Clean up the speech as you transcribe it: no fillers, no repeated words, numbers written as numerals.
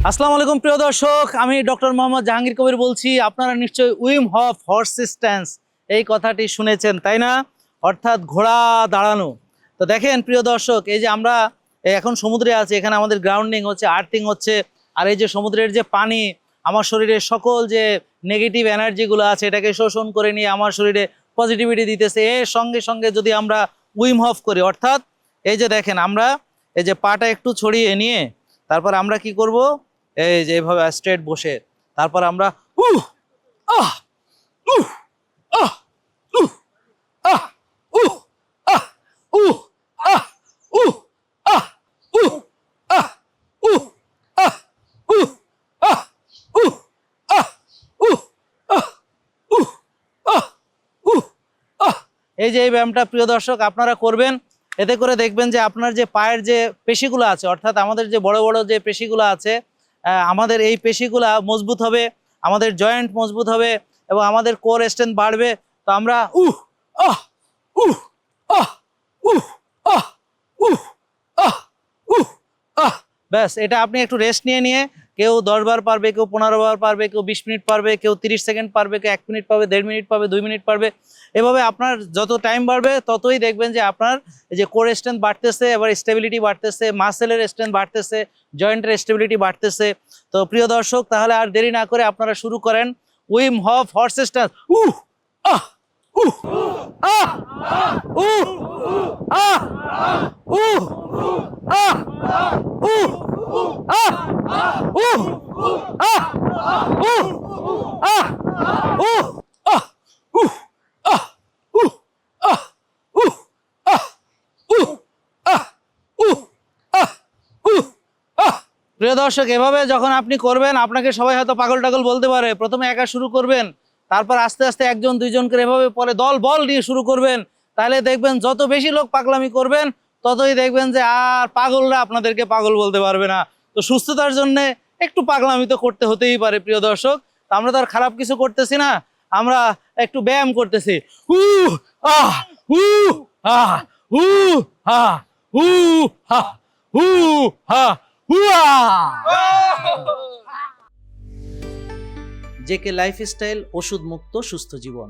আসসালামু আলাইকুম প্রিয় দর্শক, আমি ডক্টর মোহাম্মদ জাহাঙ্গীর কবির বলছি। আপনারা নিশ্চয়ই উইম হফ হর্সিস্ট্যান্স এই কথাটি শুনেছেন, তাই না? অর্থাৎ ঘোড়া দাঁড়ানো। তো দেখেন প্রিয় দর্শক, এই যে আমরা এখন সমুদ্রে আছি, এখানে আমাদের গ্রাউন্ডিং হচ্ছে, আর্থিং হচ্ছে। আর এই যে সমুদ্রের যে পানি আমার শরীরের সকল যে নেগেটিভ এনার্জিগুলো আছে এটাকে শোষণ করে নিয়ে আমার শরীরে পজিটিভিটি দিতেছে। এর সঙ্গে সঙ্গে যদি আমরা উইম হফ করি, অর্থাৎ এই যে দেখেন আমরা এই যে পাটা একটু ছড়িয়ে নিয়ে তারপর আমরা কি করব, এই যে এইভাবে স্ট্রেট বসে তারপর আমরা উহ আহ উহ আহ উহ আহ উহ আহ উহ আহ উহ আহ উহ আহ উহ আহ উহ আহ উহ আহ উহ আহ উহ আহ উহ আহ এই যে এই ব্যায়ামটা প্রিয় দর্শক আপনারা করবেন। এতে করে দেখবেন যে আপনার যে পায়ের যে পেশিগুলো আছে, অর্থাৎ আমাদের যে বড় বড় যে পেশিগুলো আছে, আমাদের এই পেশিগুলা মজবুত হবে, আমাদের জয়েন্ট মজবুত হবে এবং আমাদের কোর স্ট্রেংথ বাড়বে। তো আমরা উহ আহ উহ আহ উহ আহ উহ আহ উহ আহ ব্যাস, এটা আপনি একটু রেস্ট নিয়ে নিয়ে কেউ 10 বার পারবে, কেউ 15 বার পারবে, কেউ 20 মিনিট পারবে, কেউ 30 সেকেন্ড পারবে, কেউ 1 মিনিট পারবে, 1.5 মিনিট পারবে, 2 মিনিট পারবে। এভাবে আপনার যত টাইম বাড়বে ততই দেখবেন যে আপনার যে কোর স্ট্রেংথ বাড়তেছে, এবার স্টেবিলিটি বাড়তেছে, মাসেলের স্ট্রেংথ বাড়তেছে, জয়েন্টের স্টেবিলিটি বাড়তেছে। তো প্রিয় দর্শক, তাহলে আর দেরি না করে আপনারা শুরু করেন উইম হফ হর্সিস্ট্যান্স। উহ আহ উহ আহ উহ আহ উহ আহ উহ আহ উহ আহ উহ আহ উহ আহ উহ আহ উহ আহ উহ আহ উহ আহ উহ আহ উহ আহ প্রিয় দর্শক, এভাবে যখন আপনি করবেন আপনাকে সবাই হয়তো পাগল টাগল বলতে পারে। প্রথমে একা শুরু করবেন, তারপর আস্তে আস্তে একজন দুইজন করে এভাবে পরে দল বল নিয়ে শুরু করবেন। তাহলে দেখবেন যত বেশি লোক পাগলামি করবেন ততই দেখবেন যে আর পাগলরা আপনাদেরকে পাগল বলতে পারবে না। তো সুস্থতার জন্য একটু পাগলামি তো করতে হতেই পারে প্রিয় দর্শক। আমরা তো আর খারাপ কিছু করতেছি না, আমরা একটু ব্যায়াম করতেছি। হু আহ হু আহ হু হা হু হা হু হা হুয়া। জেকে লাইফস্টাইল, ওষুধ মুক্ত সুস্থ জীবন।